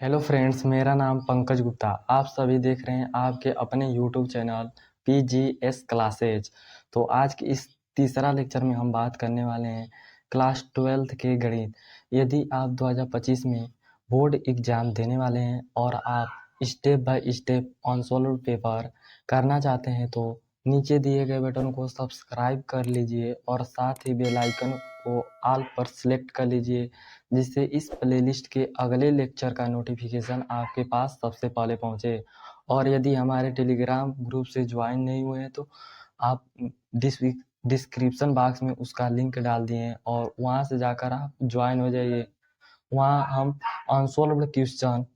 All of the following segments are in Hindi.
हेलो फ्रेंड्स, मेरा नाम पंकज गुप्ता। आप सभी देख रहे हैं आपके अपने यूट्यूब चैनल पीजीएस क्लासेज। तो आज के इस तीसरा लेक्चर में हम बात करने वाले हैं क्लास 12th के गणित। यदि आप 2025 में बोर्ड एग्जाम देने वाले हैं और आप step by step on paper करना चाहते हैं तो नीचे दिए गए बटन को सब्सक्राइब कर लीजिए और साथ ही बेल आइकन को ऑल पर सेलेक्ट कर लीजिए, जिससे इस प्लेलिस्ट के अगले लेक्चर का नोटिफिकेशन आपके पास सबसे पहले पहुंचे। और यदि हमारे टेलीग्राम ग्रुप से ज्वाइन नहीं हुए हैं तो आप डिस्क्रिप्शन बॉक्स में उसका लिंक डाल दिए हैं और वहां से जाकर आप ज्वाइन हो जाइए। वहाँ हम अनसॉल्व्ड क्वेश्चन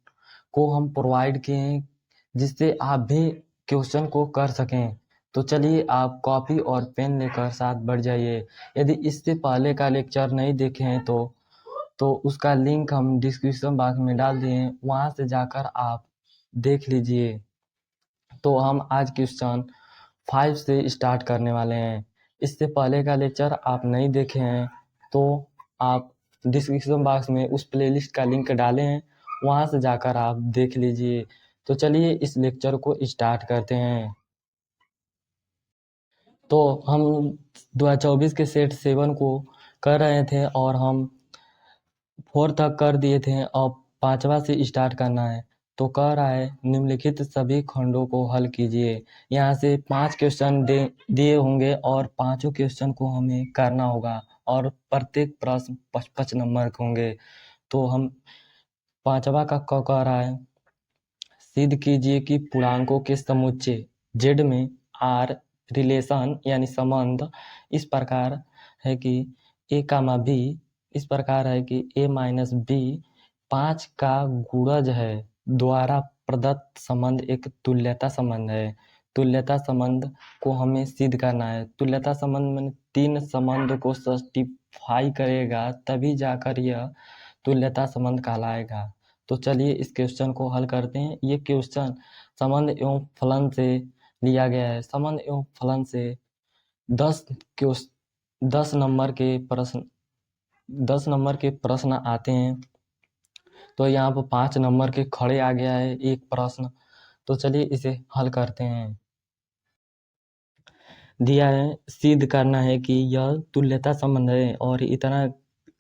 को हम प्रोवाइड किए हैं, जिससे आप भी क्वेश्चन को कर सकें। तो चलिए आप कॉपी और पेन लेकर साथ बढ़ जाइए। यदि इससे पहले का लेक्चर नहीं देखे हैं तो उसका लिंक हम डिस्क्रिप्शन बॉक्स में डाल दिए हैं, वहाँ से जाकर आप देख लीजिए। तो हम आज क्वेश्चन 5 से स्टार्ट करने वाले हैं। इससे पहले का लेक्चर आप नहीं देखे हैं तो आप डिस्क्रिप्शन बॉक्स में उस प्लेलिस्ट का लिंक डाले हैं, वहाँ से जाकर आप देख लीजिए। तो चलिए इस लेक्चर को स्टार्ट करते हैं। तो हम 2024 के सेट 7 को कर रहे थे और हम 4 तक कर दिए थे। अब 5वां से स्टार्ट करना है। तो कह रहा है निम्नलिखित सभी खंडों को हल कीजिए। यहाँ से 5 क्वेश्चन दिए होंगे और पांचों क्वेश्चन को हमें करना होगा और प्रत्येक प्रश्न 55 नंबर के होंगे। तो हम 5वां का कह रहा है सिद्ध कीजिए कि पूर्णांकों के समुच्चय Z में R रिलेशन यानी संबंध इस प्रकार है कि a कामा b इस प्रकार है कि a माइनस b 5 का गुणज है द्वारा प्रदत्त संबंध एक तुल्यता संबंध है। तुल्यता संबंध को हमें सिद्ध करना है। तुल्यता संबंध में 3 संबंध को सटिस्फाई करेगा तभी जाकर यह तुल्यता संबंध कहलाएगा। तो चलिए इस क्वेश्चन को हल करते हैं। ये क्वेश्चन संबंध एवं फलन से लिया गया है। संबंध एवं फलन से 10 नंबर के प्रश्न 10 नंबर के प्रश्न आते हैं। तो यहाँ पर 5 नंबर के खड़े आ गया है एक प्रश्न। तो चलिए इसे हल करते हैं। दिया है सिद्ध करना है कि यह तुल्यता संबंध है और इतना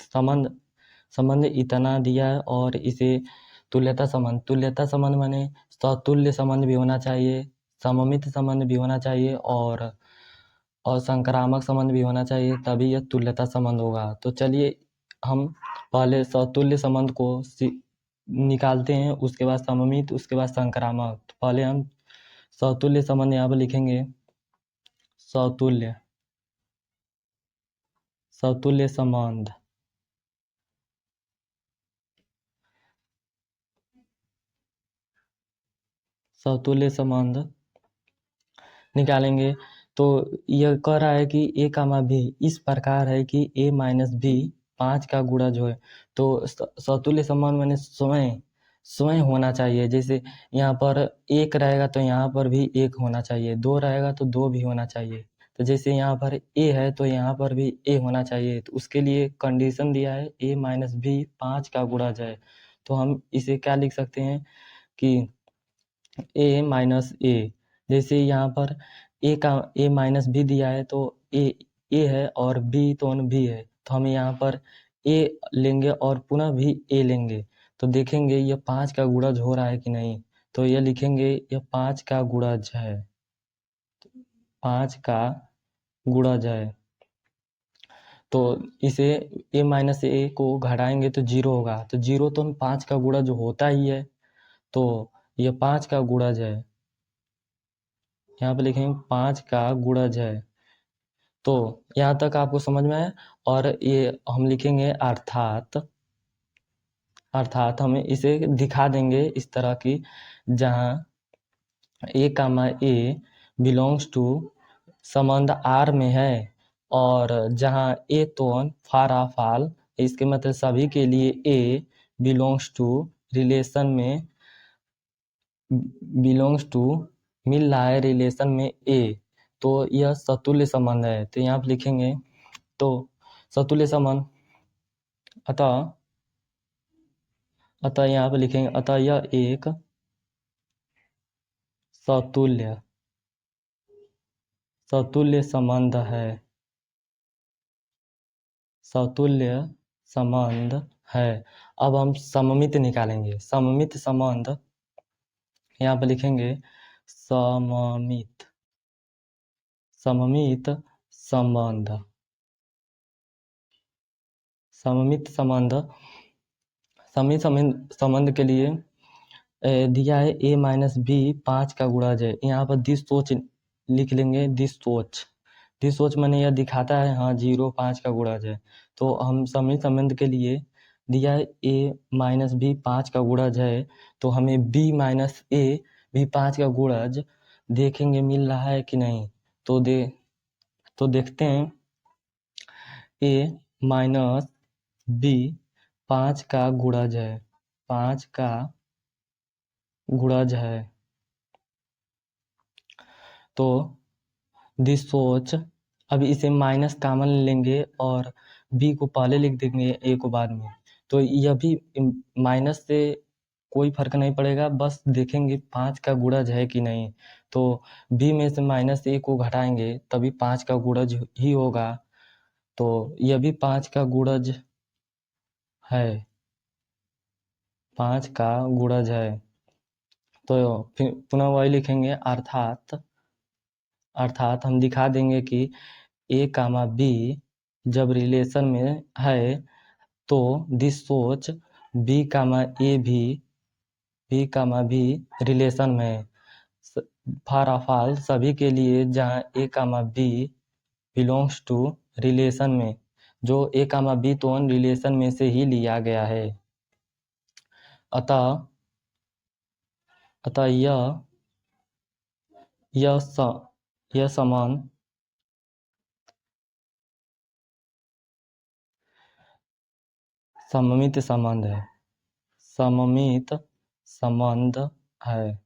संबंध इतना दिया है और इसे तुल्यता संबंध माने सतुल्य संबंध भी होना चाहिए, सममित संबंध भी होना चाहिए और संक्रामक संबंध भी होना चाहिए, तभी यह तुल्यता संबंध होगा। तो चलिए हम पहले सतुल्य संबंध को निकालते हैं, उसके बाद सममित, उसके बाद संक्रामक। तो पहले हम सतुल्य संबंध यहाँ पर लिखेंगे। सतुल्य संबंध सतुल्य संबंध निकालेंगे। तो यह कह रहा है कि a कामा b इस प्रकार है कि a माइनस b 5 का गुणा जो है। तो सतुल्य संबंध मैंने स्वयं होना चाहिए। जैसे यहाँ पर 1 रहेगा तो यहाँ पर भी 1 होना चाहिए, 2 रहेगा तो 2 भी होना चाहिए। तो जैसे यहाँ पर a है तो यहाँ पर भी a होना चाहिए। तो उसके लिए कंडीशन दिया है a माइनस b 5 का गुणज है। तो हम इसे क्या लिख सकते हैं कि a माइनस a, जैसे यहाँ पर a माइनस b दिया है तो a है और b तो b है। तो हम यहाँ पर a लेंगे और पुनः भी a लेंगे तो देखेंगे यह 5 का गुणज हो रहा है कि नहीं। तो यह लिखेंगे यह 5 का गुणज है, 5 का गुणज है। तो इसे a माइनस a को घटाएंगे तो 0 होगा। तो 0 तो 5 का गुणज होता ही है, तो यह 5 का गुणज है। यहाँ पे लिखेंगे 5 का गुणज है। तो यहाँ तक आपको समझ में आया। और ये हम लिखेंगे अर्थात हम इसे दिखा देंगे इस तरह की, जहाँ a comma a belongs to संबंध R में है और जहाँ a तो फार ऑफ ऑल, इसके मतलब सभी के लिए a बिलोंग्स टू रिलेशन में मिल रहा है रिलेशन में a, तो यह सतुल्य संबंध है। तो यहाँ पे लिखेंगे तो सतुल्य संबंध, अतः अतः यहाँ पे लिखेंगे अतः यह एक सतुल्य संबंध है। सतुल्य संबंध है। अब हम सममित निकालेंगे। सममित संबंध यहाँ पे लिखेंगे सममित संबंध। सममित संबंध के लिए दिया है a माइनस बी 5 का गुणज है। यहाँ पर दिस सोच लिख लेंगे। दिस सोच मैंने यह दिखाता है हाँ 0 5 का गुणज है। तो हम सममित संबंध के लिए दिया है a माइनस बी 5 का गुणज है, तो हमें b माइनस a भी 5 का गुणज देखेंगे मिल रहा है कि नहीं। तो देखते हैं a माइनस b 5 का गुणज है। 5 का गुणज है। तो दिस सोच अब इसे माइनस कॉमन लेंगे और b को पहले लिख देंगे a को बाद में। तो यह भी माइनस से कोई फर्क नहीं पड़ेगा, बस देखेंगे 5 का गुणज है कि नहीं। तो b में से माइनस a को घटाएंगे तभी 5 का गुणज ही होगा। तो यह भी 5 का गुणज है। 5 का गुणज है। तो फिर पुनः वही लिखेंगे अर्थात हम दिखा देंगे कि a कामा b जब रिलेशन में है तो दिस सोच b कामा a भी रिलेशन में है। फॉर ऑफ ऑल सभी के लिए जहाँ a comma b belongs to relation में, जो a कामा b तो रिलेशन में से ही लिया गया है। अतः यह समान सममित संबंध है। सममित संबंध है।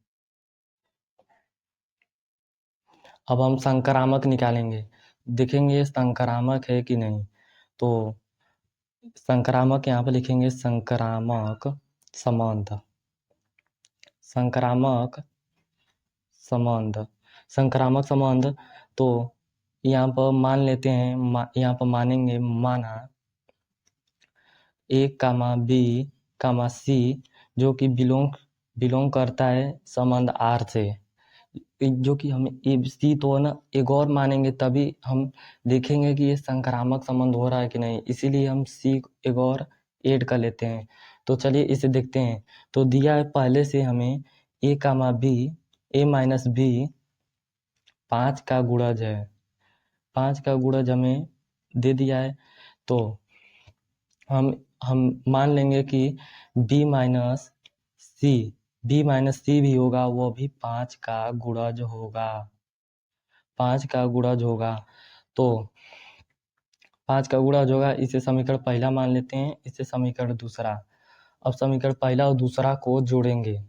अब हम संक्रामक निकालेंगे। देखेंगे संक्रामक है कि नहीं। तो संक्रामक यहाँ पे लिखेंगे संक्रामक संबंध। संक्रामक संबंध तो यहाँ पर मान लेते हैं, यहाँ पर मानेंगे माना a comma b comma c जो कि बिलोंग करता है संबंध R से, जो कि हम ए सी तो ना एक और मानेंगे तभी हम देखेंगे कि ये संक्रामक संबंध हो रहा है कि नहीं, इसीलिए हम सी एक और ऐड कर लेते हैं। तो चलिए इसे देखते हैं। तो दिया है पहले से हमें a comma b a minus B 5 का गुणज है। 5 का गुणज हमें दे दिया है। तो हम मान लेंगे कि b माइनस सी भी होगा, वो भी 5 का गुणज होगा। 5 का गुणज होगा। तो 5 का गुणज होगा, इसे समीकरण पहला मान लेते हैं, इसे समीकरण दूसरा। अब समीकरण पहला और दूसरा को जोड़ेंगे।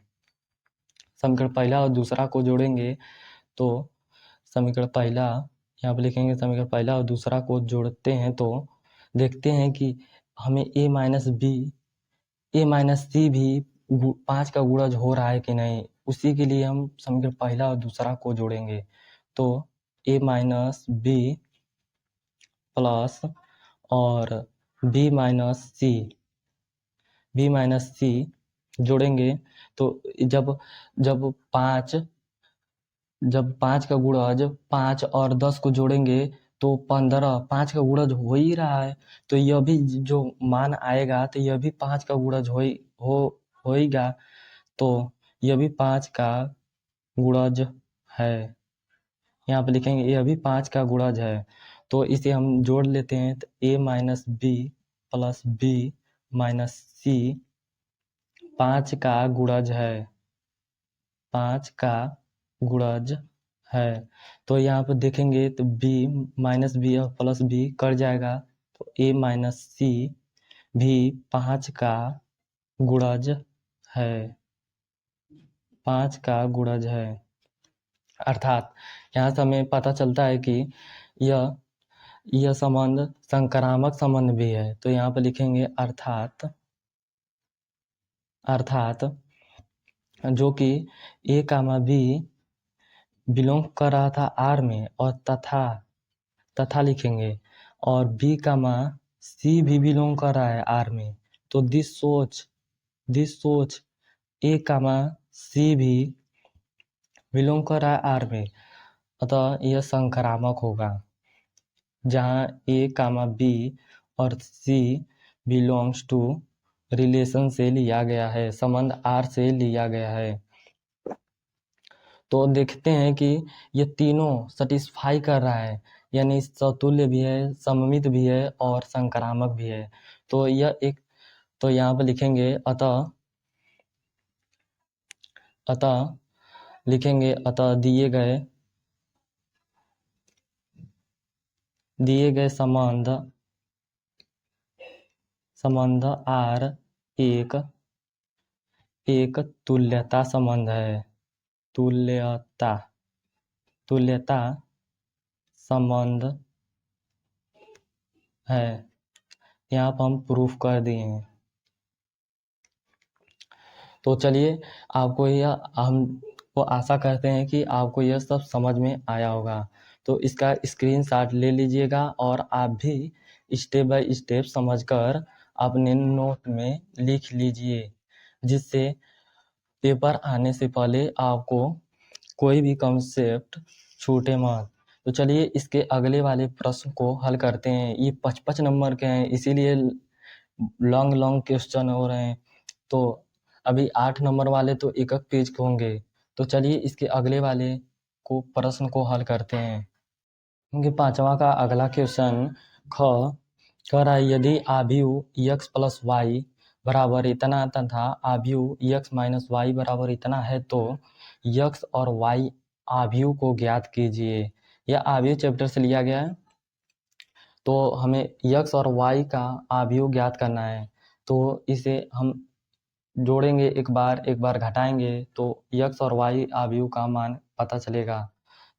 समीकरण पहला और दूसरा को जोड़ेंगे तो समीकरण पहला यहाँ पर लिखेंगे। समीकरण पहला और दूसरा को जोड़ते हैं तो देखते हैं कि हमें a माइनस सी भी 5 का गुणज हो रहा है कि नहीं। उसी के लिए हम समीकरण पहला और दूसरा को जोड़ेंगे। तो a माइनस बी प्लस और b माइनस सी जोड़ेंगे तो जब 5 का गुणज 5 और 10 को जोड़ेंगे तो 15। 5 का गुणज हो ही रहा है, तो यह भी जो मान आएगा तो यह भी 5 का गुणज होएगा। तो यह भी 5 का गुणज है। यहाँ पे लिखेंगे यह भी 5 का गुणज है। तो इसे हम जोड़ लेते हैं। तो a minus B plus B minus C 5 का गुणज है। 5 का गुणज है। तो यहाँ पर देखेंगे तो b माइनस बी और प्लस बी कर जाएगा। तो a माइनस सी भी 5 का गुणज है। 5 का गुणज है। अर्थात यहाँ से हमें पता चलता है कि यह संबंध संक्रामक संबंध भी है। तो यहाँ पर लिखेंगे अर्थात जो कि ए कामा बी बिलोंग कर रहा था आर में और तथा लिखेंगे और बी कामा सी भी बिलोंग कर रहा है आर में, तो दिस सोच ए कामा सी भी बिलोंग कर रहा है आर में, अतः यह संक्रामक होगा। जहाँ ए कामा बी और सी बिलोंग्स टू रिलेशन से लिया गया है, संबंध आर से लिया गया है। तो देखते हैं कि ये तीनों सेटिस्फाई कर रहा है, यानी सतुल्य भी है, सममित भी है और संक्रामक भी है। तो यह एक, तो यहाँ पर लिखेंगे अतः लिखेंगे अतः दिए गए संबंध आर एक तुल्यता संबंध है। तुल्यता संबंध है। यहाँ पर हम प्रूफ कर दिए हैं। तो चलिए, आपको यह, हम वो आशा करते हैं कि आपको यह सब समझ में आया होगा। तो इसका स्क्रीनशॉट ले लीजिएगा और आप भी स्टेप बाय स्टेप समझकर अपने नोट में लिख लीजिए, जिससे पेपर आने से पहले आपको कोई भी कॉन्सेप्ट छूटे मत। तो चलिए इसके अगले वाले प्रश्न को हल करते हैं। ये 55 नंबर के हैं, इसीलिए लॉन्ग क्वेश्चन हो रहे हैं। तो अभी 8 नंबर वाले तो एक पेज के होंगे। तो चलिए इसके अगले वाले प्रश्न को हल करते हैं। क्योंकि 5वां का अगला क्वेश्चन कह रहा है, यदि आव्यूह x प्लस वाई बराबर इतना तथा आव्यूह x माइनस वाई बराबर इतना है तो x और y आव्यूह को ज्ञात कीजिए। यह आव्यूह चैप्टर से लिया गया है। तो हमें x और y का आव्यूह ज्ञात करना है। तो इसे हम जोड़ेंगे, एक बार घटाएंगे तो x और y आव्यूह का मान पता चलेगा।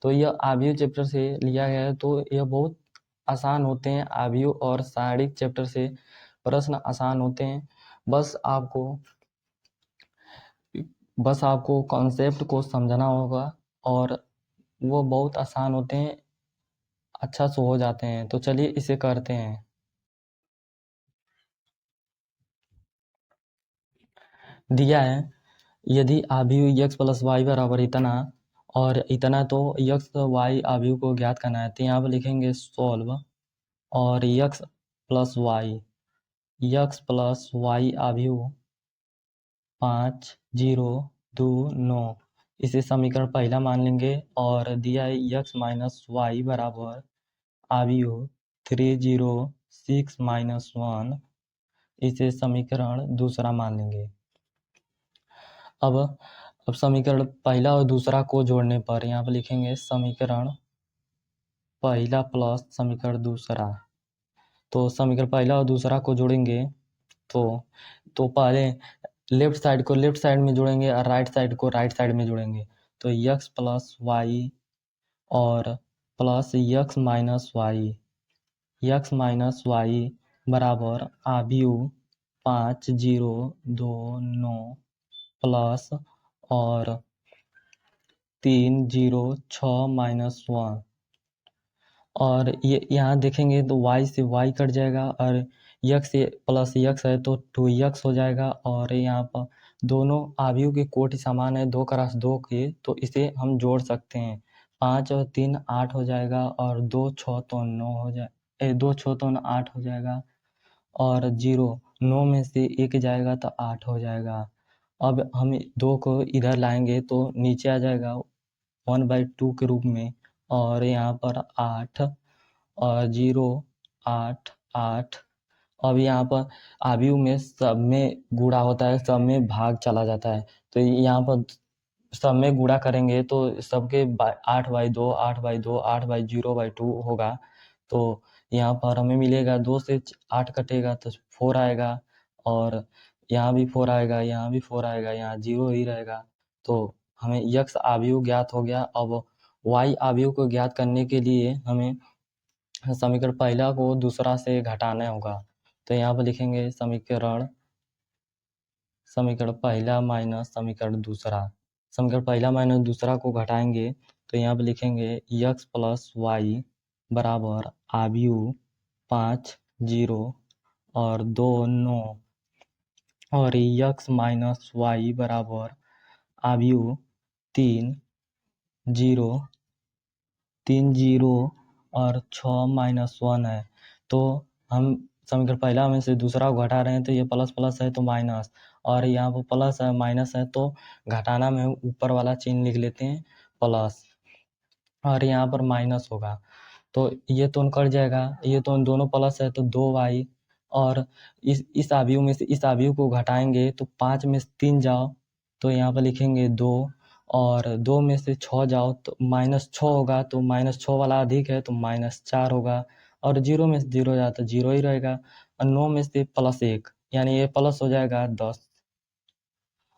तो यह आव्यूह चैप्टर से लिया गया है, तो यह बहुत आसान होते हैं। आव्यूह और सारणिक चैप्टर से प्रश्न आसान होते हैं। बस आपको कॉन्सेप्ट को समझना होगा और वो बहुत आसान होते हैं, अच्छा से हो जाते हैं। तो चलिए इसे करते हैं। दिया है, यदि आव्यूह x प्लस वाई बराबर इतना और इतना, तो x y आव्यूह को ज्ञात करना है। तो यहाँ पर लिखेंगे सॉल्व और x प्लस वाई आव्यूह 5 0 2 9, इसे समीकरण पहला मान लेंगे। और दिया है x माइनस वाई बराबर आव्यूह 3 0 6 माइनस 1, इसे समीकरण दूसरा मान लेंगे। अब समीकरण पहला और दूसरा को जोड़ने पर यहाँ पर लिखेंगे समीकरण पहला प्लस समीकरण दूसरा। तो समीकरण पहला और दूसरा को जोड़ेंगे तो पहले लेफ्ट साइड को लेफ्ट साइड में जोड़ेंगे और राइट साइड को राइट साइड में जोड़ेंगे। तो x प्लस वाई और प्लस x माइनस वाई बराबर आव्यूह 5 0 2 9 प्लस और 3 0 6 माइनस 1। और ये यहाँ देखेंगे तो y से y कट जाएगा और x से प्लस x है तो 2x हो जाएगा। और यहाँ पर दोनों आव्यूह के कोटि समान है 2 क्रॉस 2 के, तो इसे हम जोड़ सकते हैं। 5 और 3 8 हो जाएगा और 2 6 तो 9 हो जाए 2 6 तो 8 हो जाएगा और 0 9 में से 1 जाएगा तो 8 हो जाएगा। अब हम 2 को इधर लाएंगे तो नीचे आ जाएगा 1/2 के रूप में और यहाँ पर 8 और 0 8 8। अब यहाँ पर आव्यूह में सब में गुणा होता है, सब में भाग चला जाता है। तो यहाँ पर सब में गुणा करेंगे तो सबके 8/2 8/2 8/0/2 होगा। तो यहाँ पर हमें मिलेगा 2 से 8 कटेगा तो 4 आएगा और यहाँ भी 4 आएगा, यहाँ भी 4 आएगा, यहाँ 0 ही रहेगा। तो हमें x आव्यूह ज्ञात हो गया। अब y आव्यूह को ज्ञात करने के लिए हमें समीकरण पहला को दूसरा से घटाना होगा। तो यहाँ पर लिखेंगे समीकरण समीकरण पहला माइनस समीकरण दूसरा। समीकरण पहला माइनस दूसरा को घटाएंगे तो यहाँ पर लिखेंगे x प्लस वाई बराबर आव्यूह 5 0 और 2 9 और x माइनस वाई बराबर आव्यूह 3 0 3 0 और 6 माइनस 1 है। तो हम समीकरण पहला में से दूसरा को घटा रहे हैं तो ये प्लस प्लस है तो माइनस, और यहाँ पर प्लस है माइनस है तो घटाना में ऊपर वाला चिन्ह लिख लेते हैं प्लस, और यहाँ पर माइनस होगा तो ये तो कट जाएगा, ये तो दोनों प्लस है तो 2y, और इस आव्यूह में से इस आव्यूह को घटाएंगे तो 5 में से 3 जाओ तो यहाँ पर लिखेंगे 2, और 2 में से 6 जाओ तो -6 होगा, तो -6 वाला अधिक है तो -4 होगा, और 0 में से 0 जाए तो 0 ही रहेगा, और 9 में से +1 यानी ये प्लस हो जाएगा 10।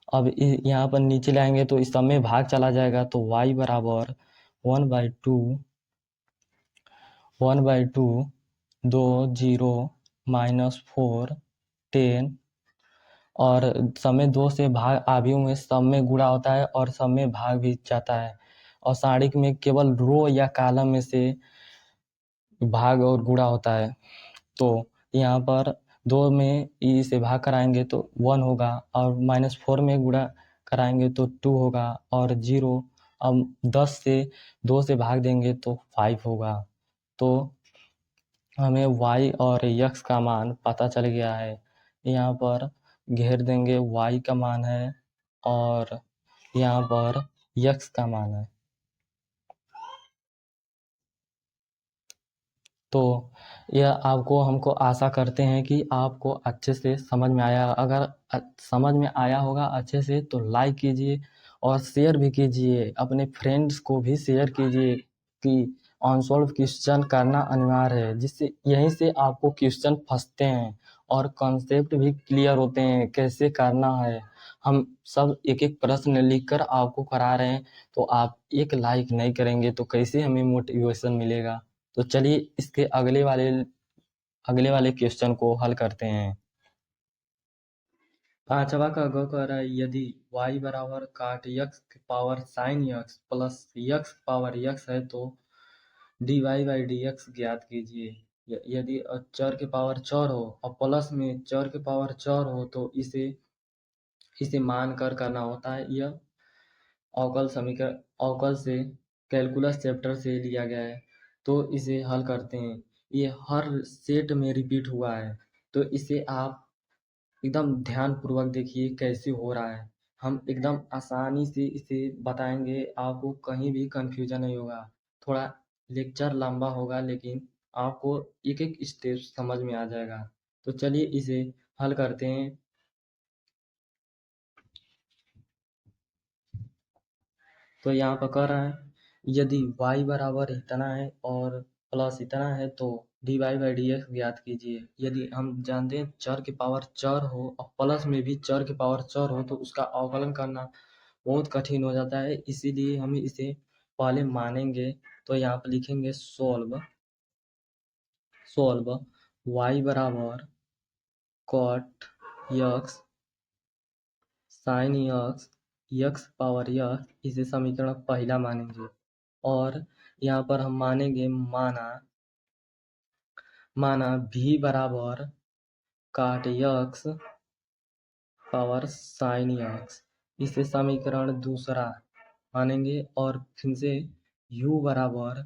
अब यहाँ पर नीचे लाएंगे तो इस सब में भाग चला जाएगा तो y बराबर 1/2 2 0 -4 10, और सब में 2 से भाग आव्यूह में सब में गुणा होता है और सब में भाग भी जाता है, और सारणिक में केवल रो या कॉलम में से भाग और गुणा होता है। तो यहाँ पर 2 में ई से भाग कराएंगे तो 1 होगा, और -4 में गुणा कराएंगे तो 2 होगा, और 0 अब 10 से 2 से भाग देंगे तो 5 होगा। तो हमें y और x का मान पता चल गया है। यहाँ पर घेर देंगे y का मान है और यहाँ पर x का मान है। तो यह आपको हमको आशा करते हैं कि आपको अच्छे से समझ में आया। अगर समझ में आया होगा अच्छे से तो लाइक कीजिए और शेयर भी कीजिए, अपने फ्रेंड्स को भी शेयर कीजिए कि अनसॉल्व क्वेश्चन करना अनिवार्य है, जिससे यहीं से आपको क्वेश्चन फंसते हैं और कॉन्सेप्ट भी क्लियर होते हैं कैसे करना है। हम सब एक एक प्रश्न लिखकर आपको करा रहे हैं, तो आप एक लाइक नहीं करेंगे तो कैसे हमें मोटिवेशन मिलेगा। तो चलिए इसके अगले वाले क्वेश्चन को हल करते हैं। पांचवा का ग कह रहा है यदि y बराबर काट x power sine x plus x power x है तो dy बाई dx ज्ञात कीजिए। यदि चर के पावर चर हो और प्लस में चर के पावर चर हो तो इसे मान कर करना होता है। यह अवकल से कैलकुलस चैप्टर से लिया गया है। तो इसे हल करते हैं। ये हर सेट में रिपीट हुआ है, तो इसे आप एकदम ध्यानपूर्वक देखिए कैसे हो रहा है। हम एकदम आसानी से इसे बताएंगे, आपको कहीं भी कंफ्यूजन नहीं होगा। थोड़ा लेक्चर लंबा होगा लेकिन आपको एक एक स्टेप समझ में आ जाएगा। तो चलिए इसे हल करते हैं। तो यहाँ पर कह रहा है यदि y बराबर इतना है और प्लस इतना है तो dy बाई dx ज्ञात कीजिए। यदि हम जानते हैं चर के पावर चर हो और प्लस में भी चर के पावर चर हो तो उसका अवकलन करना बहुत कठिन हो जाता है, इसीलिए हम इसे पहले मानेंगे। तो यहाँ पर लिखेंगे सोल्व y बराबर cot x sine x power x, इसे समीकरण पहला मानेंगे। और यहाँ पर हम मानेंगे माना v बराबर काट x पावर साइन x, इसे समीकरण दूसरा मानेंगे। और फिर से u बराबर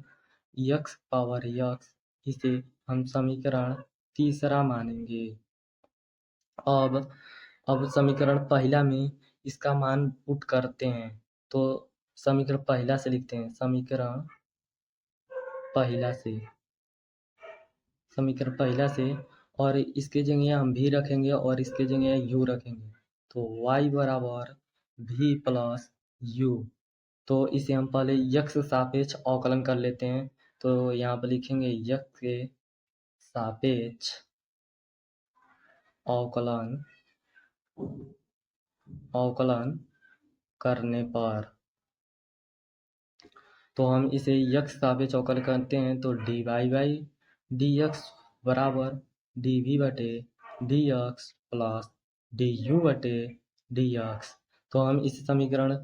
x पावर x, इसे हम समीकरण तीसरा मानेंगे। अब समीकरण पहला में इसका मान पुट करते हैं। तो समीकरण पहला से लिखते हैं, समीकरण पहला से, और इसके जगह हम भी रखेंगे और इसके जगह u रखेंगे। तो y बराबर v प्लस u, तो इसे हम पहले x के सापेक्ष अवकलन कर लेते हैं। तो यहाँ पर लिखेंगे x के सापेक्ष अवकलन करने पर, तो हम इसे x सापेक्ष अवकलन करते हैं तो dy बाई dx बराबर dv बटे dx प्लस du बटे डी एक्स। तो हम इस समीकरण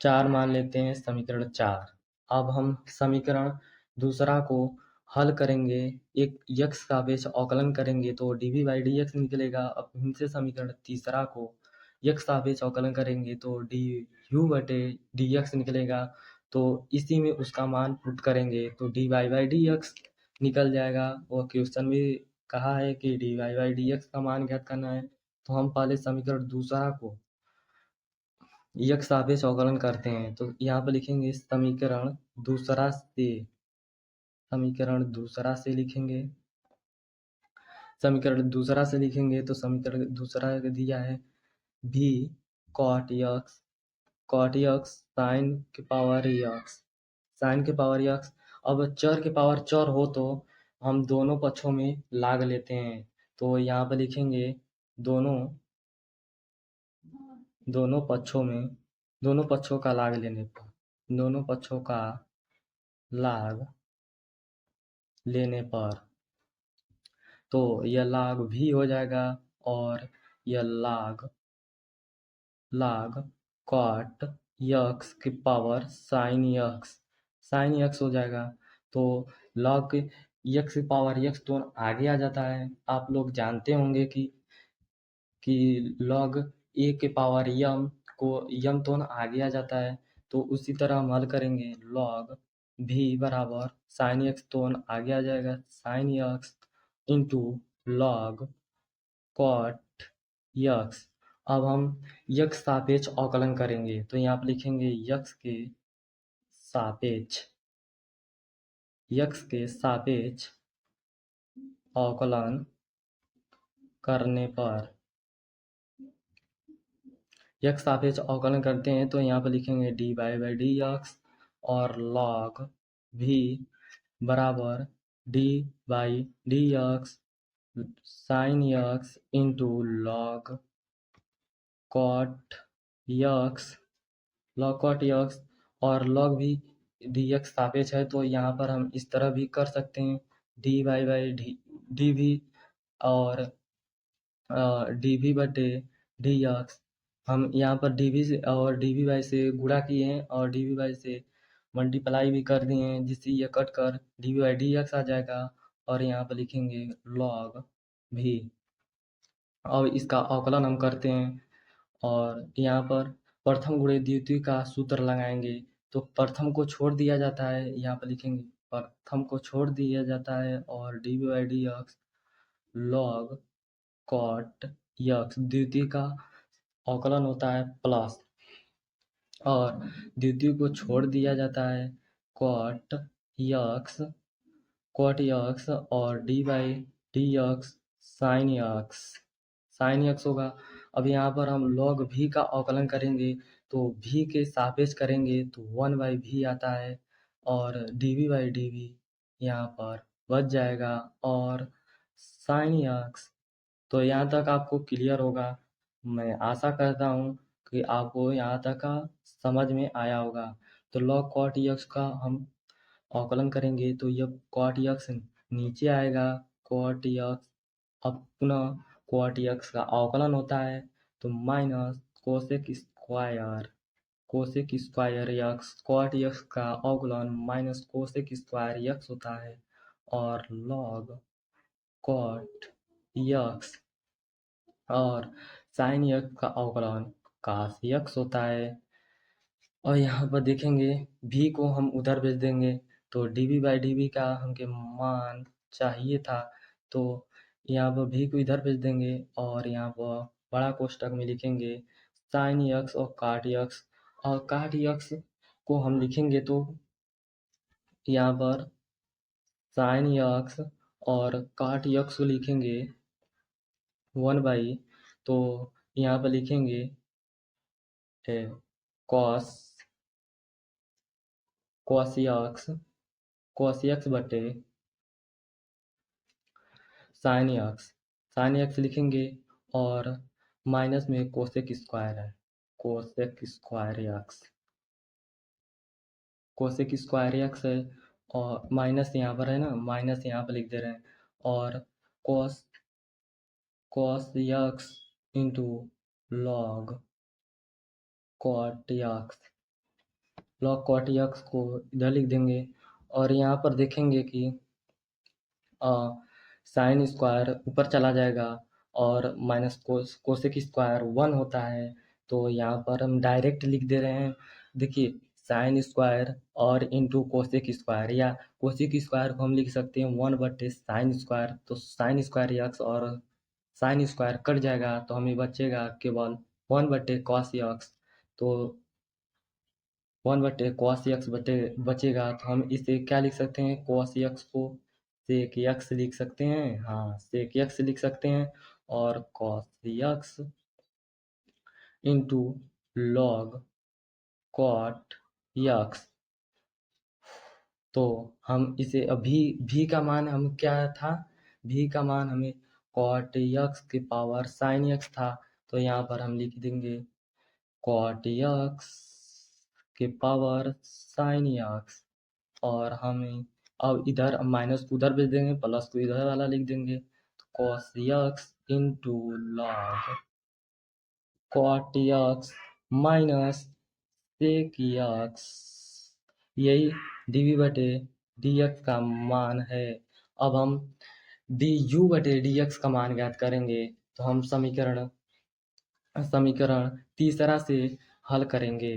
4 मान लेते हैं, समीकरण 4। अब हम समीकरण दूसरा को हल करेंगे, एक यक्स का सापेक्ष अवकलन करेंगे तो डीवी बाई डी एक्स निकलेगा। अब इनसे समीकरण तीसरा को यक्स सापेक्ष अवकलन करेंगे तो डी यू बटे डी एक्स निकलेगा। तो इसी में उसका मान पुट करेंगे तो D Y by D X निकल जाएगा। और क्वेश्चन में कहा है कि D Y by D X का मान ज्ञात करना है। तो हम पहले समीकरण दूसरा को यक्स सापेक्ष अवकलन करते हैं तो यहाँ पर लिखेंगे समीकरण दूसरा से लिखेंगे। समीकरण दूसरा से लिखेंगे तो समीकरण दूसरा दिया है भी कॉट यक्स साइन के पावर यक्स। अब चर के पावर चर हो तो हम दोनों पक्षों में लाग लेते हैं। तो यहाँ पर लिखेंगे दोनों पक्षों का लाग लेने पर तो यह लाग भी हो जाएगा और यह लाग कॉट यक्स की पावर साइन यक्स हो जाएगा। तो लॉग यक्स की पावर यक्स तो आगे आ जाता है। आप लोग जानते होंगे कि लॉग ए के पावर यम तो आगे आ जाता है। तो उसी तरह हम हल करेंगे लॉग भी बराबर साइन यक्स तो आगे आ जाएगा, sine X into log cot X. अब हम यक्स सापेक्ष अवकलन करेंगे तो यहाँ पर लिखेंगे यक्स के सापेक्ष अवकलन करने पर यक्स सापेक्ष अवकलन करते हैं तो यहाँ पर लिखेंगे D Y by D X और लॉग भी बराबर D by D X sine X into log cot X और लॉग भी डी एक्स सापेक्ष है तो यहाँ पर हम इस तरह भी कर सकते हैं डी वाई बाई डी भी और डी भी बटे डी एक्स। हम यहाँ पर डी वी से और डी वी वाई से गुणा किए हैं और डी वी वाई से मल्टीप्लाई भी कर दिए हैं, जिससे ये कट कर D V by D X आ जाएगा। और यहाँ पर लिखेंगे लॉग भी। अब इसका अवकलन हम करते हैं और यहाँ पर प्रथम गुणे द्वितीय का सूत्र लगाएंगे तो प्रथम को छोड़ दिया जाता है। यहाँ पर लिखेंगे प्रथम को छोड़ दिया जाता है और D by D X log cot X द्वितीय का अवकलन होता है प्लस और द्वितीय को छोड़ दिया जाता है कॉट यक्स और D by D X sine x होगा। अब यहाँ पर हम log v का अवकलन करेंगे तो v के सापेक्ष करेंगे तो 1/v आता है और dv बाई dv यहाँ पर बच जाएगा और साइन यक्स। तो यहाँ तक आपको क्लियर होगा। मैं आशा करता हूँ कि आपको यहाँ तक का समझ में आया होगा। तो log cot यक्स का हम अवकलन करेंगे तो यह cot यक्स नीचे आएगा cot यक्स। अब पुनः cot यक्स का अवकलन होता है तो minus cosec square x cot x का अवकलन माइनस कोसेक स्क्वायर यक्स होता है और log cot यक्स और साइन यक्स का अवकलन cos यक्स होता है। और यहाँ पर देखेंगे v को हम उधर भेज देंगे तो dv बाई dv का हमके मान चाहिए था तो यहाँ पर v को इधर भेज देंगे और यहाँ पर बड़ा कोष्ठक में लिखेंगे साइन यक्स और काट यक्स। और काट यक्स को हम लिखेंगे तो यहाँ पर साइन यक्स और काट यक्स को लिखेंगे 1/, तो यहाँ पर लिखेंगे कॉस यक्स बटे साइन यक्स लिखेंगे और माइनस में कोसेक स्क्वायर है कोसेक स्क्वायर यक्स है और माइनस यहाँ पर है ना, माइनस यहाँ पर लिख दे रहे हैं और cos X into log cot X, log cot X को इधर लिख देंगे और यहाँ पर देखेंगे कि साइन स्क्वायर ऊपर चला जाएगा और माइनस कोसेक स्क्वायर 1 होता है। तो यहाँ पर हम डायरेक्ट लिख दे रहे हैं। देखिए साइन स्क्वायर और इंटू कोसेक स्क्वायर, या कोसेक स्क्वायर को हम लिख सकते हैं 1/साइन स्क्वायर। तो साइन स्क्वायर यक्स और साइन स्क्वायर कट जाएगा तो हमें बचेगा केवल 1/कॉस यक्स। तो 1/cos x बचेगा तो हम इसे क्या लिख सकते हैं, cos x को sec x लिख सकते हैं। हाँ, sec x लिख सकते हैं और cos x into log cot x। तो हम इसे अभी भी का मान हम क्या था, भी का मान हमें cot x की पावर sin x था। तो यहाँ पर हम लिख देंगे cot x के पावर sin x, और हमें अब इधर माइनस उधर भेज देंगे, प्लस को इधर वाला लिख देंगे। cos x into log cot x minus sec x, यही dv/dx का मान है। अब हम du/dx का मान ज्ञात करेंगे तो हम समीकरण तीसरा से हल करेंगे।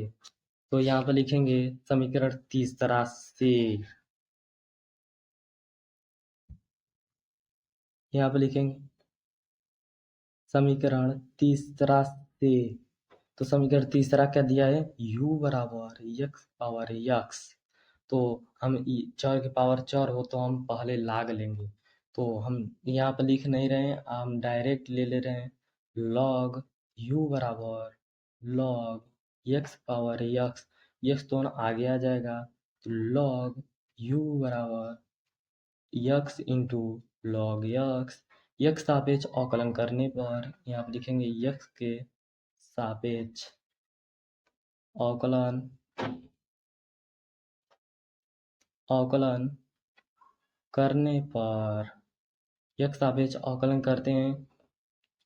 तो यहाँ पर लिखेंगे समीकरण तीसरा से, यहाँ पर लिखेंगे समीकरण तीसरा से। तो समीकरण तीसरा क्या दिया है, u बराबर x पावर x। तो हम चर के पावर चर हो तो हम पहले लाग लेंगे। तो हम यहाँ पर लिख नहीं रहे हैं, हम डायरेक्ट ले रहे हैं। log u बराबर log x power x, x तो आगे आ जाएगा। तो log u बराबर x इंटू लॉग x सापेक्ष अवकलन करने पर यहाँ पर लिखेंगे x के सापेक्ष अवकलन करने पर x सापेक्ष अवकलन करते हैं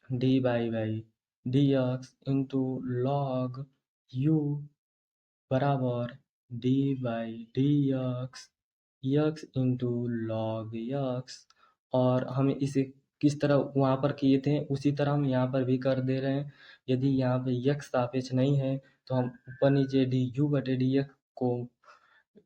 dy by dx into log u बराबर dy dx x into log x। और हमें इसे किस तरह वहाँ पर किए थे उसी तरह हम यहाँ पर भी कर दे रहे हैं। यदि यहाँ पे x सापेक्ष नहीं है तो हम ऊपर नीचे du/dx को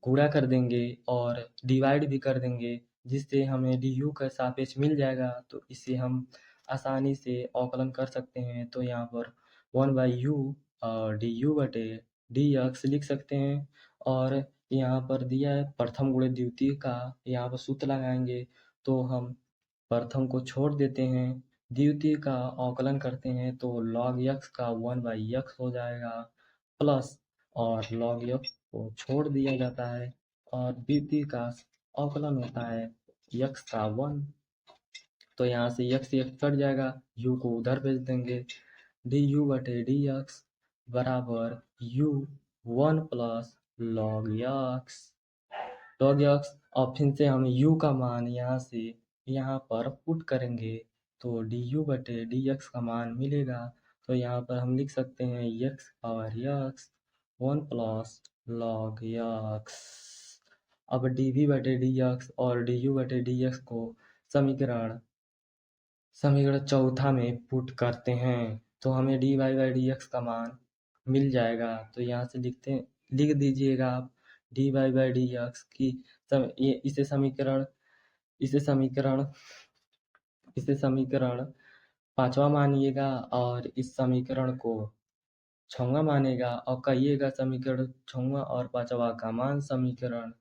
गुणा कर देंगे और डिवाइड भी कर देंगे, जिससे हमें du का सापेक्ष मिल जाएगा। तो इसे हम आसानी से अवकलन कर सकते हैं। तो यहाँ पर 1/u और du/dx लिख सकते हैं। और यहाँ पर दिया है प्रथम गुणे द्वितीय का, यहाँ पर सूत्र लगाएंगे तो हम प्रथम को छोड़ देते हैं, द्वितीय का अवकलन करते हैं तो log x का 1/x हो जाएगा प्लस, और log x को छोड़ दिया जाता है और द्वितीय का अवकलन होता है x का 1। तो यहाँ से x कट जाएगा, u को उधर भेज देंगे। du/dx बराबर u 1 प्लस log x और फिर से हम u का मान यहाँ से यहाँ पर पुट करेंगे तो du/dx का मान मिलेगा। तो यहाँ पर हम लिख सकते हैं x power x 1 plus log x। अब dv/dx और du/dx को समीकरण चौथा में पुट करते हैं तो हमें dy/dx का मान मिल जाएगा। तो यहाँ से लिख दीजिएगा आप dy/dx की इसे समीकरण पांचवा मानिएगा और इस समीकरण को छठवां मानेगा और कहिएगा समीकरण छठवां और पांचवा का मान समीकरण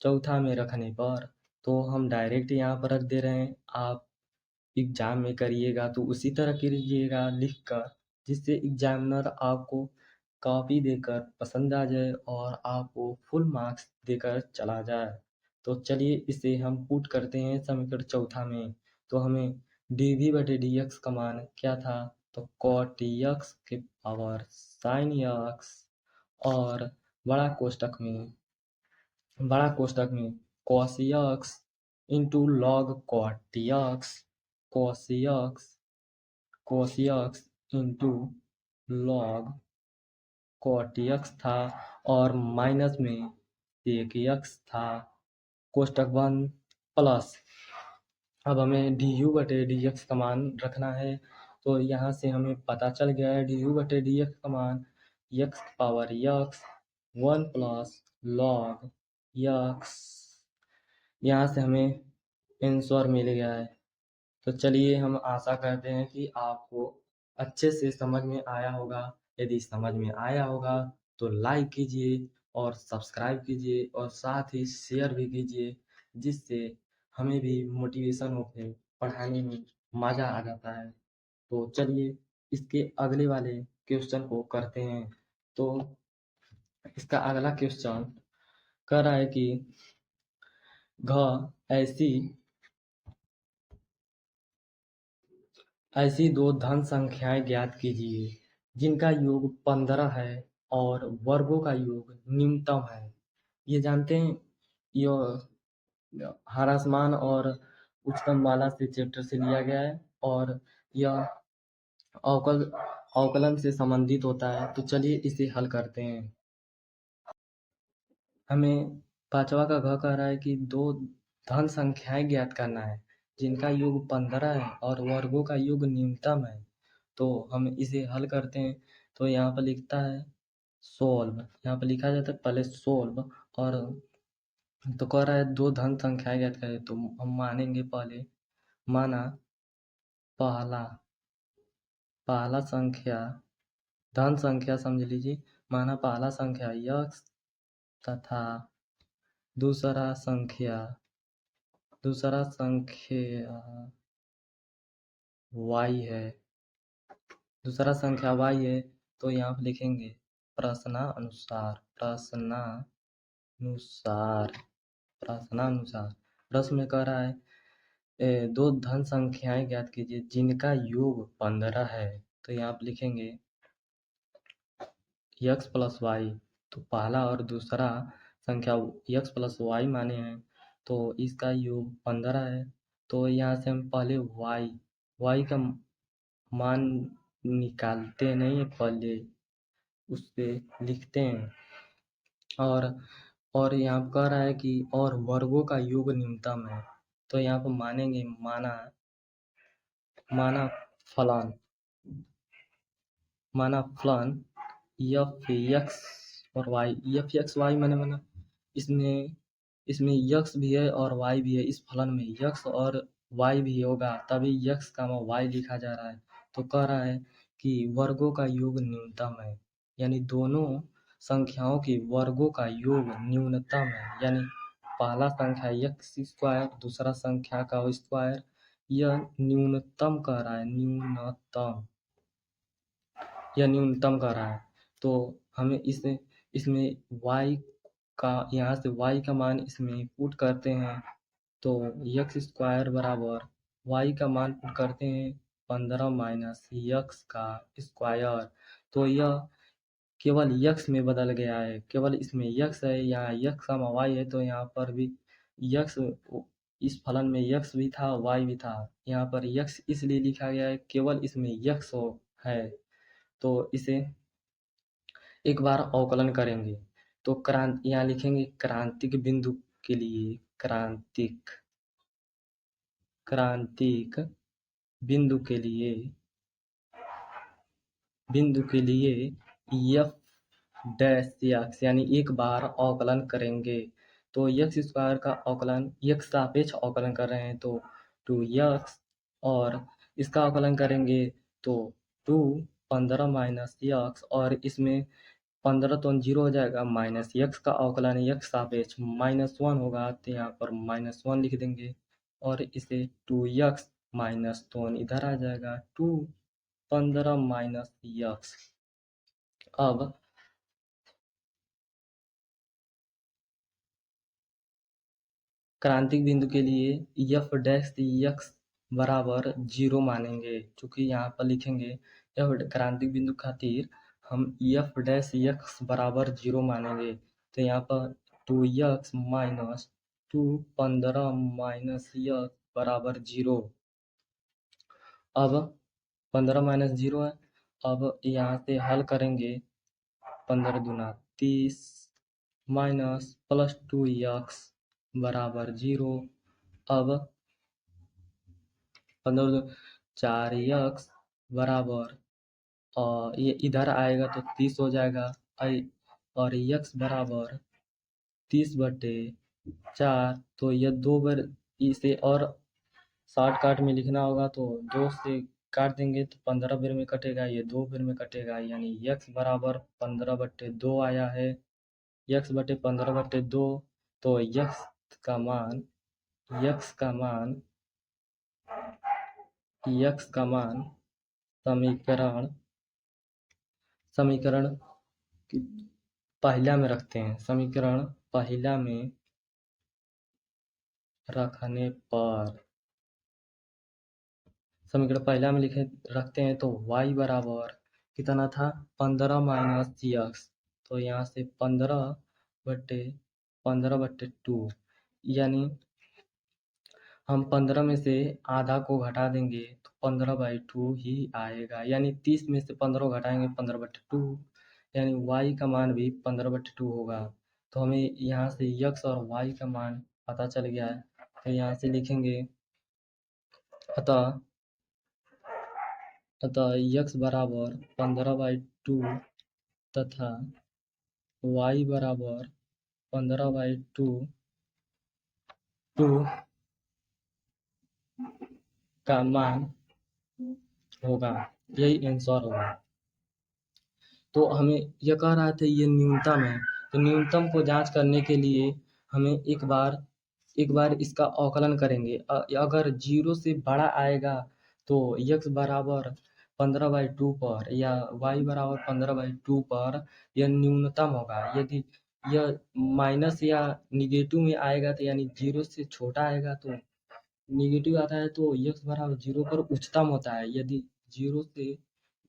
चौथा में रखने पर। तो हम डायरेक्ट यहाँ पर रख दे रहे हैं। आप एग्जाम में करिएगा तो उसी तरह कीजिएगा लिखकर, जिससे एग्जामिनर आपको कॉपी देकर पसंद आ जाए और आपको फुल मार्क्स देकर चला जाए। तो चलिए इसे हम पुट करते हैं समीकरण चौथा में। तो हमें dv/dx का मान क्या था, तो cot x के पावर sin x और बड़ा कोष्ठक में cos x into log cot x cos x into log cot x था और माइनस में sec x था कोष्टक बंद प्लस। अब हमें du/dx का मान रखना है, तो यहाँ से हमें पता चल गया है du/dx का मान x power x 1 plus log x। यहाँ से हमें आंसर मिल गया है। तो चलिए हम आशा करते हैं कि आपको अच्छे से समझ में आया होगा। यदि समझ में आया होगा तो लाइक कीजिए और सब्सक्राइब कीजिए और साथ ही शेयर भी कीजिए, जिससे हमें भी मोटिवेशन होकर पढ़ाने में मज़ा आ जाता है। तो चलिए इसके अगले वाले क्वेश्चन को करते हैं। तो इसका अगला क्वेश्चन कह रहा है कि ऐसी दो धन संख्याएं ज्ञात कीजिए जिनका योग 15 है और वर्गों का योग न्यूनतम है। ये जानते हैं, यह ह्रासमान और उच्चतम माला से चैप्टर से लिया गया है और यह अवकलन से संबंधित होता है। तो चलिए इसे हल करते हैं। हमें पांचवा का घ कह रहा है कि दो धन संख्याएं ज्ञात करना है जिनका योग 15 है और वर्गों का योग न्यूनतम है। तो हम इसे हल करते हैं। तो यहाँ पर लिखता है सोल्व, यहाँ पर लिखा जाता है पहले सोल्व और तो कह रहा है दो धन संख्याएं ज्ञात करें। तो हम मानेंगे पहले, माना पहला पहला संख्या धन संख्या समझ लीजिए, माना पहला संख्या x तथा दूसरा संख्या y है। दूसरा संख्या y है, तो यहाँ पे लिखेंगे प्रश्नानुसार। प्रश्न में कह रहा है दो धन संख्याएं ज्ञात कीजिए जिनका योग 15 है। तो यहाँ पे लिखेंगे x प्लस वाई। तो पहला और दूसरा संख्या x प्लस वाई माने हैं, तो इसका योग 15 है। तो यहाँ से हम पहले y का मान निकालते नहीं, पहले उससे लिखते हैं। और यहाँ पर कह रहा है कि और वर्गों का योग न्यूनतम है। तो यहाँ पर मानेंगे, माना फलन एफ एक्स और वाई। एफ एक्स वाई माना इसमें यक्स भी है और वाई भी है। इस फलन में यक्स और वाई भी होगा, तभी यक्स का वाई लिखा जा रहा है। तो कह रहा है कि वर्गों का योग न्यूनतम है, यानी दोनों संख्याओं के वर्गों का योग न्यूनतम है। यानी पहला संख्या एक्स स्क्वायर, दूसरा संख्या का स्क्वायर, यह न्यूनतम कह रहा है, न्यूनतम कह रहा है। तो हमें इसमें y का, यहाँ से y का मान इसमें पुट करते हैं। तो x स्क्वायर बराबर y का मान पुट करते हैं 15 माइनस x का स्क्वायर। तो यह केवल x में बदल गया है, केवल इसमें x है, यहाँ x का y है, तो यहाँ पर भी x, इस फलन में x भी था y भी था। यहाँ पर x इसलिए लिखा गया है, केवल इसमें x है। तो इसे एक बार अवकलन करेंगे। तो यहाँ लिखेंगे क्रांतिक बिंदु के लिए, क्रांतिक बिंदु के लिए एफ डैश एक्स, यानी एक बार अवकलन करेंगे। तो एक्स स्क्वायर का अवकलन, एक्स सापेक्ष अवकलन कर रहे हैं, तो 2x, और इसका अवकलन करेंगे तो 2 15 माइनस एक्स, और इसमें 15 तो 0 हो जाएगा, माइनस एक्स का अवकलन एक्स सापेक्ष -1 होगा, तो यहाँ पर -1 लिख देंगे और इसे 2x माइनस, तो इधर आ जाएगा 2 15 माइनस एक्स। अब क्रांतिक बिंदु के लिए एफ डैश एक्स बराबर 0 मानेंगे, चूंकि यहाँ पर लिखेंगे एफ क्रांतिक बिंदु खातिर हम एफ डैश एक्स बराबर 0 मानेंगे। तो यहाँ पर 2x माइनस 2 15 माइनस एक्स बराबर 0। अब 15 माइनस 0 है, अब यहाँ से हल करेंगे 15 दूना 30 माइनस प्लस 2x बराबर 0। अब 15 4x बराबर ये इधर आएगा तो 30 हो जाएगा और x बराबर 30/4। तो ये 2 बार इसे और शॉर्टकट में लिखना होगा तो 2 से काट देंगे तो 15 बार में कटेगा, ये 2 बार में कटेगा, यानी x बराबर 15/2 आया है। x बटे 15/2 तो x का मान समीकरण पहला में रखते हैं। समीकरण पहला में रखने पर समीकरण पहला में रखते हैं तो y बराबर कितना था 15 माइनस x। तो यहाँ से 15/2 यानी हम 15 में से आधा को घटा देंगे तो 15/2 ही आएगा, यानी 30 में से 15 घटाएंगे 15/2, यानी y का मान भी 15/2 होगा। तो हमें यहाँ से x और y का मान पता चल गया है। तो यहाँ से लिखेंगे अतः x बराबर 15/2 तथा y बराबर 15/2 का मान होगा, यही आंसर होगा। तो हमें यह कह रहा था ये न्यूनतम है, तो न्यूनतम को जांच करने के लिए हमें एक बार इसका अवकलन करेंगे। अगर 0 से बड़ा आएगा तो x बराबर 15/2 पर या y बराबर 15/2 पर यह न्यूनतम होगा। यदि यह माइनस या निगेटिव में आएगा तो यानी 0 से छोटा आएगा तो निगेटिव आता है तो x बराबर 0 पर उच्चतम होता है। यदि 0 से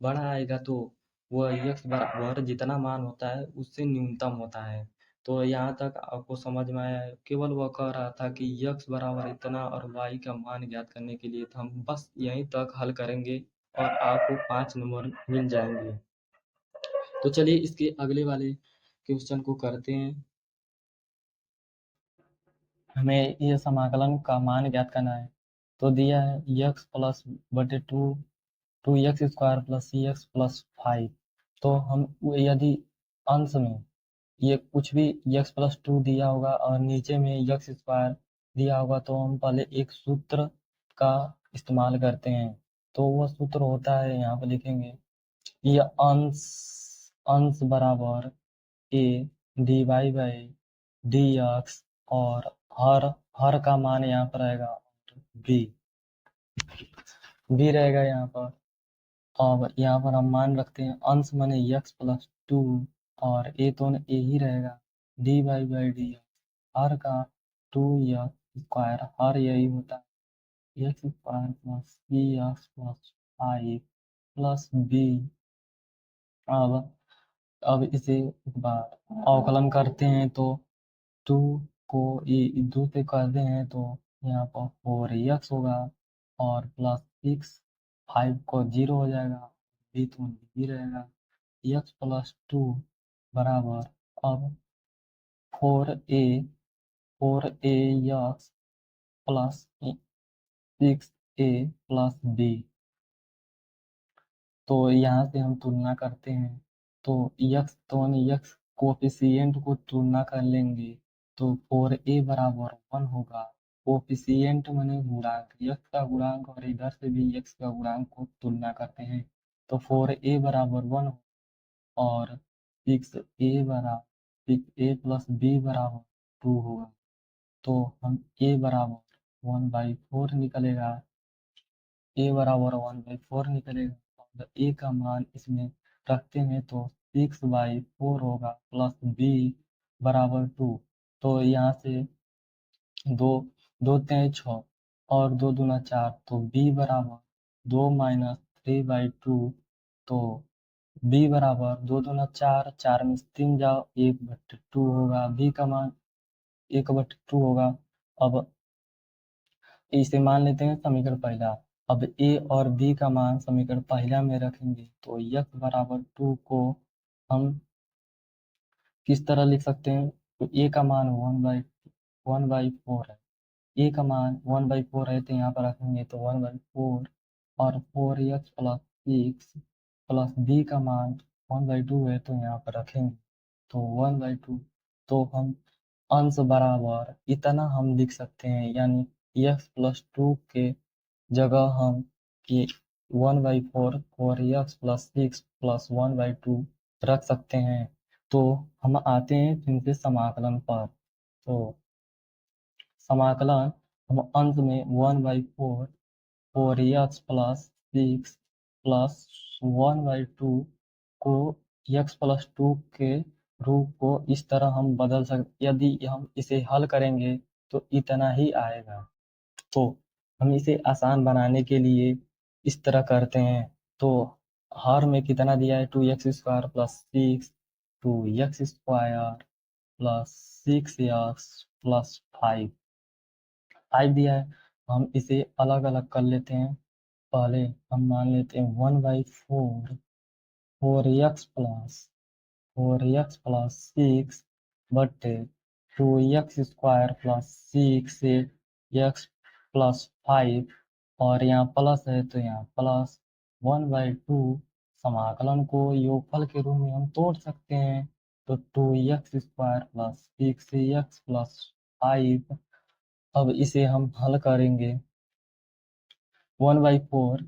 बड़ा आएगा तो वह x बराबर जितना मान होता है उससे न्यूनतम होता है। तो यहाँ तक आपको समझ में आया है। केवल वह कह रहा था कि x बराबर इतना और y का मान ज्ञात करने के लिए, तो हम बस यहीं तक हल करेंगे और आपको 5 नंबर मिल जाएंगे। तो चलिए इसके अगले वाले क्वेश्चन को करते हैं। हमें ये समाकलन का मान ज्ञात करना है। तो दिया है x प्लस बटे 2x² प्लस cx प्लस 5। तो हम यदि अंश में ये कुछ भी x+2 दिया होगा और नीचे में x² दिया होगा तो हम पहले एक सूत्र का इस्तेमाल करते हैं। तो वह सूत्र होता है, यहाँ पर लिखेंगे, ये अंश बराबर a dy/dx और हर का मान यहाँ पर आएगा b रहेगा यहाँ पर। अब यहाँ पर हम मान रखते हैं अंश माने x+2 और a तो a ही रहेगा, dy/dx हर का 2x², हर यही होता है x² plus cx plus 5 plus b। अब इसे एक बार अवकलन करते हैं तो 2 को 2 से करते हैं तो यहाँ पर 4x होगा और प्लस 6 5 को 0 हो जाएगा, b तो b रहेगा, x+2 बराबर अब 4x plus 6a plus b। तो यहाँ से हम तुलना करते हैं तो x कोफिशिएंट को तुलना कर लेंगे तो 4a बराबर 1 होगा। कोफिशिएंट माने गुणांक, x का गुणांक, और इधर से भी x का गुणांक को तुलना करते हैं तो 4a बराबर 1 और 6a प्लस b बराबर 2 होगा। तो हम a बराबर 1/4 निकलेगा, a बराबर 1/4 निकलेगा और a का मान इसमें रखते हैं तो 6/4 होगा प्लस b बराबर 2। तो यहाँ से 2 3 6 और 2 दूना 4 तो b बराबर 2 माइनस 3/2। तो b बराबर 2 दूना 4, 4 में से 3 जाओ 1/2 होगा, b का मान 1/2 होगा। अब इसे मान लेते हैं समीकरण पहला। अब ए और बी का मान समीकरण पहला में रखेंगे तो x बराबर 2 को हम किस तरह लिख सकते हैं? तो ए का मान 1/4 है। ए का मान 1/4 है तो यहाँ पर रखेंगे तो 1/4 और 4x प्लस 6 प्लस बी का मान 1/2 है तो यहाँ पर रखेंगे तो 1/2। तो हम अंश बराबर इतना हम लिख सकते हैं, यानी x+2 के जगह हम ये 1/4 4x प्लस 6 प्लस 1/2 रख सकते हैं। तो हम आते हैं फिर से समाकलन पर। तो समाकलन हम अंत में 1/4 4x प्लस 6 प्लस 1/2 को x+2 के रूप को इस तरह हम बदल सकते, यदि हम इसे हल करेंगे तो इतना ही आएगा। तो हम इसे आसान बनाने के लिए इस तरह करते हैं। तो हर में कितना दिया है? 2x² plus 6 2x² plus 6x plus 5 दिया है। हम इसे अलग अलग कर लेते हैं। पहले हम मान लेते हैं 1/4 4x प्लस 6 बटे 2x² प्लस 6 से x प्लस 5 और यहाँ प्लस है तो यहाँ प्लस 1/2। समाकलन को योगफल के रूप में हम तोड़ सकते हैं तो 2x² प्लस 6x प्लस 5। अब इसे हम हल करेंगे 1/4,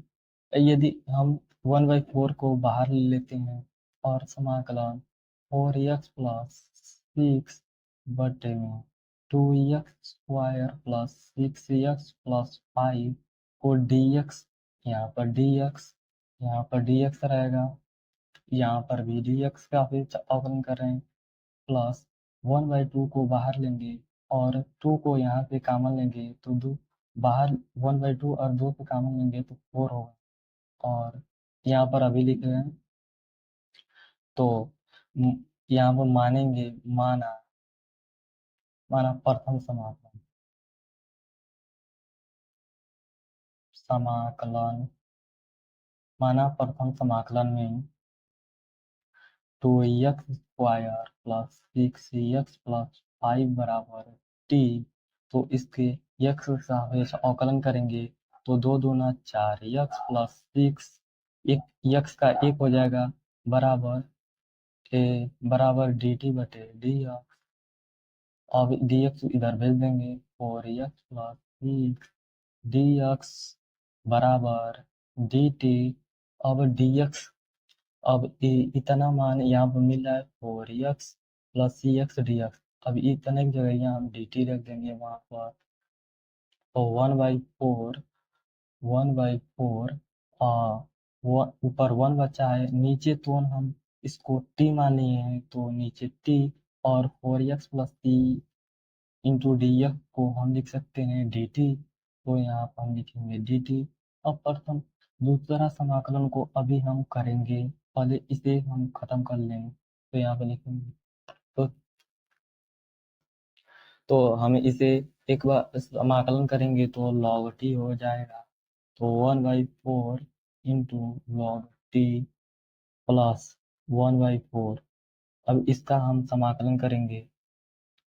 यदि हम 1/4 को बाहर ले लेते हैं और समाकलन 4x प्लस 6 बटे में 2x² प्लस 6x प्लस 5 को dx, यहाँ पर dx, यहाँ पर dx रहेगा, यहाँ पर भी dx का फिर अवकलन कर रहे हैं, प्लस 1/2 को बाहर लेंगे और 2 को यहाँ से कॉमन लेंगे तो दो बाहर 1/2 और 2 से कॉमन लेंगे तो 4 होगा। और यहाँ पर अभी लिख रहे हैं तो यहाँ पर मानेंगे, माना प्रथम समाकलन समाकलन माना प्रथम समाकलन में 2x² प्लस 6x प्लस 5 बराबर t। तो इसके x के सापेक्ष अवकलन करेंगे तो 2 दूना 4 x प्लस 6 एक x का 1 हो जाएगा बराबर बराबर dt बटे dx। अब dx इधर भेज देंगे 4x प्लस 6 dx बराबर dt। अब dx, अब इतना मान यहाँ पर मिल रहा है 4x प्लस 6x dx। अब इतने की जगह यहाँ हम dt रख देंगे वहाँ पर तो 1/4 ऊपर 1 बचा है, नीचे तो हम इसको t मान लिए हैं तो नीचे t और 4x प्लस 6 इंटू dx को हम लिख सकते हैं dt। तो यहाँ पर हम लिखेंगे dt। अब प्रथम दूसरा समाकलन को अभी हम करेंगे, पहले इसे हम खत्म कर लेंगे तो यहाँ पे लिखेंगे तो हम इसे एक बार समाकलन करेंगे तो log t हो जाएगा तो 1/4 इंटू log t प्लस 1/4। अब इसका हम समाकलन करेंगे,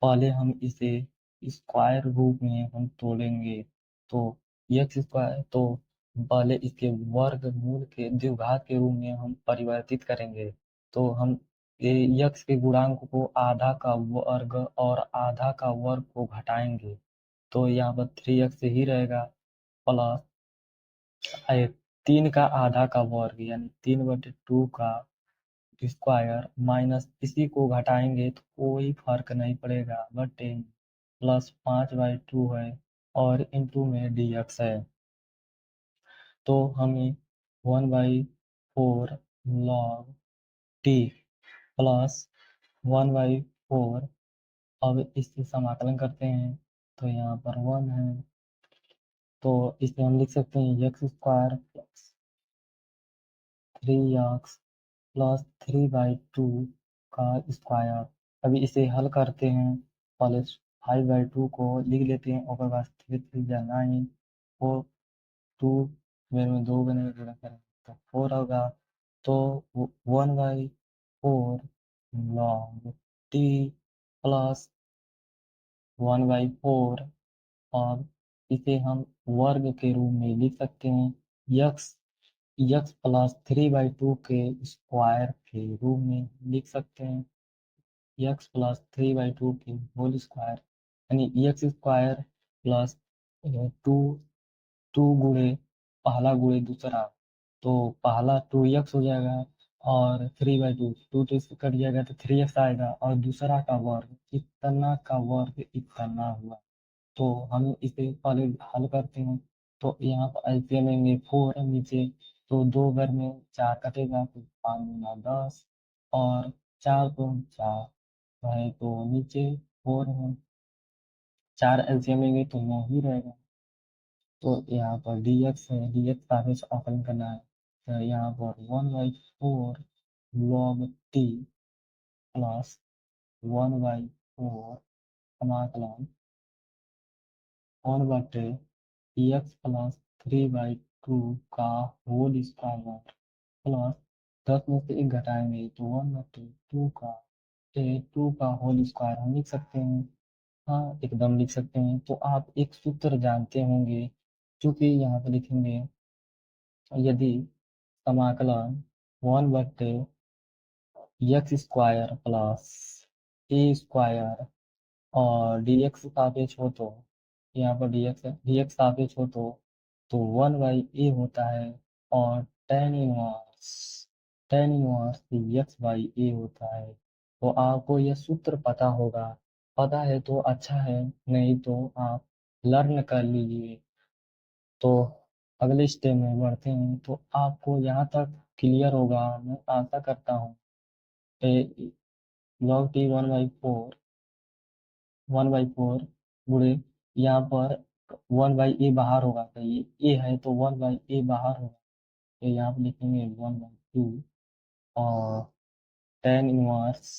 पहले हम इसे स्क्वायर रूप में हम तोड़ेंगे तो x² तो पहले इसके वर्गमूल के द्विघात के रूप में हम परिवर्तित करेंगे। तो हम x के गुणांक को आधा का वर्ग और आधा का वर्ग को घटाएंगे तो यहाँ पर 3x ही रहेगा प्लस 3 का आधा का वर्ग यानी 3/2 का स्क्वायर माइनस इसी को घटाएंगे तो कोई फर्क नहीं पड़ेगा बटे प्लस 5/2 है और इंटू में dx है। तो हमें 1/4 log t प्लस 1/4। अब इससे समाकलन करते हैं तो यहाँ पर 1 है तो इसे हम लिख सकते हैं x² प्लस 3x प्लस 3/2 का स्क्वायर। अभी इसे हल करते हैं, पहले 5/2 को लिख लेते हैं और बाद 3 3 9 4 2 स्क्वायर में 2 बनेगा, गुणा करेंगे तो 4 होगा। तो 1/4 log t प्लस 1/4, और इसे हम वर्ग के रूप में लिख सकते हैं यक्स यक्स प्लस 3/2 के स्क्वायर के रूप में लिख सकते हैं, यक्स प्लस 3/2 के होल स्क्वायर, यानी एक्स स्क्वायर प्लस 2 2 गुणे पहला गुणे दूसरा, तो पहला 2x हो जाएगा, और 3/2 2 तो इससे कट जाएगा तो 3x आएगा, और दूसरा का वर्ग, इतना का वर्ग इतना हुआ। तो हम इसे पहले हल करते हैं। तो यहाँ पर एलसीएम लेंगे 4 नीचे, तो 2 घर में 4 कटेगा तो 5×10, और 4 तो 4 है, तो नीचे 4 है, 4 एलसीएम लेंगे तो 9 ही रहेगा। तो यहाँ पर dx है, dx का हमें आकलन करना है, तो यहाँ पर 1/4 log t प्लस 1/4 समाकलन 1/x प्लस 3/2 का होल स्क्वायर प्लस 10 में से 1 घटाएंगे तो 1/2 का 2 का होल स्क्वायर हम लिख सकते हैं। हाँ, एकदम लिख सकते हैं। तो आप एक सूत्र जानते होंगे, क्योंकि यहाँ पर लिखेंगे यदि समाकलन 1/x² प्लस ए स्क्वायर और dx सापेक्ष हो, तो यहाँ पर dx है, dx सापेक्ष हो तो 1/a होता है, और tan इनवर्स x/a होता है। तो आपको यह सूत्र पता होगा, पता है तो अच्छा है, नहीं तो आप लर्न कर लीजिए। तो अगले स्टेप में बढ़ते हैं, तो आपको यहाँ तक क्लियर होगा, मैं आशा करता हूँ। log t 1/4 गुणे, यहाँ पर 1/a बाहर होगा, तो ये a है तो 1/a बाहर होगा, तो यहाँ पर लिखेंगे 1/2, और tan इनवर्स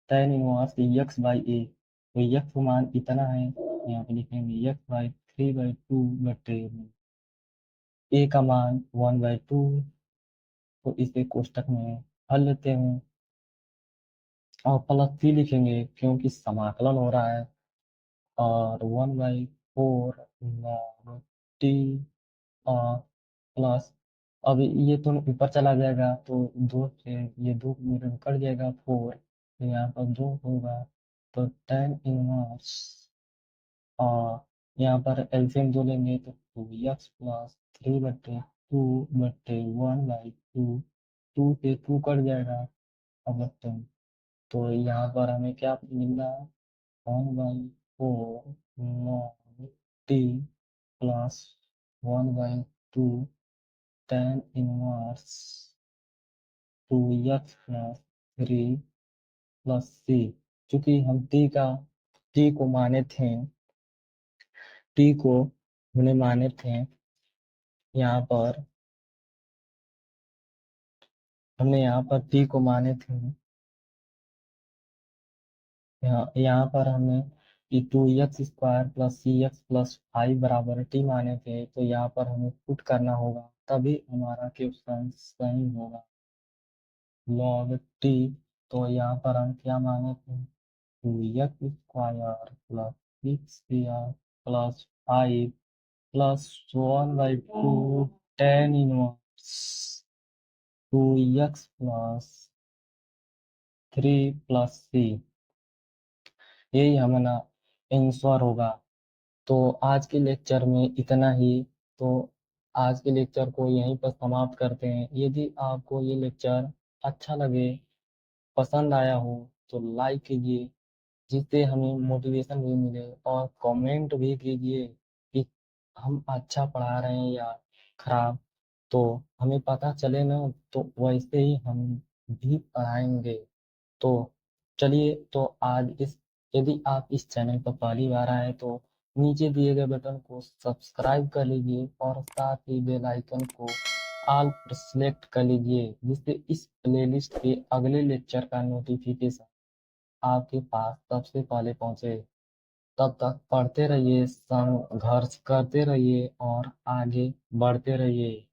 x/a, तो x का मान इतना है, यहाँ पे लिखेंगे x/3/2 बटे a का मान 1/2, तो इसे कोष्टक में हल लेते हैं, और प्लस c लिखेंगे क्योंकि समाकलन हो रहा है, और 1/4 log t, और प्लस, अब ये तो ऊपर चला जाएगा, तो 2 से ये 2 मेरे में कट जाएगा, 4 तो यहाँ पर 2 होगा, तो tan इनवर्स, और यहाँ पर एलसीएम 2 लेंगे तो 2x प्लस 3/2 2 से 2 कट जाएगा, अब तो यहाँ पर हमें क्या मिल रहा है, 1/4 log t plus 1/2 tan inverse 2x plus 3 plus c, चूंकि हम t को माने थे, t को हमने माने थे, यहाँ पर हमने यहाँ पर t को माने थे, यहाँ पर हमने 2x² प्लस cx प्लस 5 बराबर t माने थे, तो यहाँ पर हमें पुट करना होगा, तभी हमारा क्वेश्चन सही होगा। log t, तो यहाँ पर हम क्या माने थे, 2x² plus 6r plus 5 plus 1/2 tan inverse 2x plus 3 plus c, यही हमारा आंसर होगा। तो आज के लेक्चर में इतना ही। तो आज के लेक्चर को यहीं पर समाप्त करते हैं। यदि आपको ये लेक्चर अच्छा लगे, पसंद आया हो, तो लाइक कीजिए, जिससे हमें मोटिवेशन भी मिले, और कमेंट भी कीजिए कि हम अच्छा पढ़ा रहे हैं या खराब, तो हमें पता चले ना, तो वैसे ही हम भी पढ़ाएंगे। तो चलिए, तो आज यदि आप इस चैनल पर पहली बार आए, तो नीचे दिए गए बटन को सब्सक्राइब कर लीजिए, और साथ ही बेल आइकन को ऑल पर सिलेक्ट कर लीजिए, जिससे इस प्लेलिस्ट के अगले लेक्चर का नोटिफिकेशन आपके पास सबसे पहले पहुंचे। तब तक पढ़ते रहिए, संघर्ष करते रहिए और आगे बढ़ते रहिए।